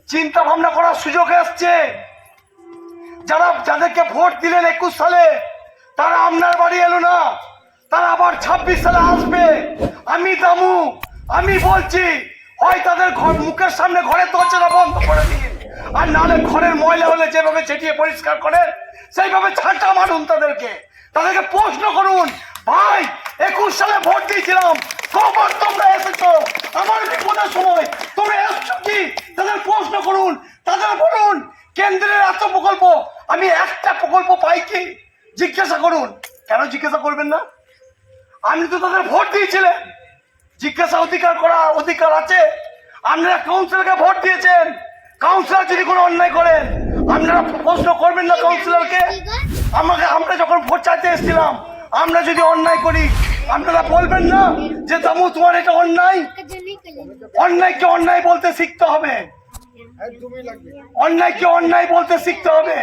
চিন্তা ভাবনা করার সুযোগ আসছে। যাদেরকে ভোট দিলেন 21 সালে, তারা আপনার বাড়ি এলো না, তারা আবার 26 সালে আসবে। আমি দামু, আমি বলছি, হয় তাদের মুখের সামনে ঘরের দরজাটা বন্ধ করে দিন, আর নাহলে ঘরের ময়লা হলে যেভাবে ছেটিয়ে পরিষ্কার করেন সেইভাবে ছাঁটা মারুন। তাদেরকে প্রশ্ন করুন, ভাই 21 সালে ভোট দিয়েছিলাম, কবার তোমরা এসেছো? আমার বিপদের সময় তোমরা এসছো কি? তাদের প্রশ্ন করুন, তাদের বলুন কেন্দ্রের এত প্রকল্প, আমি একটা প্রকল্প পাই কি? জিজ্ঞাসা করুন। কেন জিজ্ঞাসা করবেন না? আপনি তো তাদের ভোট দিয়েছিলেন, জিজ্ঞাসা অধিকার আছে। আপনারা কাউন্সিলরকে ভোট দিয়েছেন, কাউন্সিলর যদি কোনো অন্যায় করেন আপনারা প্রশ্ন করবেন না কাউন্সিলরকে? আমরা যখন ভোট চাইতে এসেছিলাম, আমরা যদি অন্যায় করি আপনারা বলবেন না যে দামু তোমার এটা অন্যায়? অন্যায়কে অন্যায় বলতে শিখতে হবে, অন্যায়কে অন্যায় বলতে শিখতে হবে।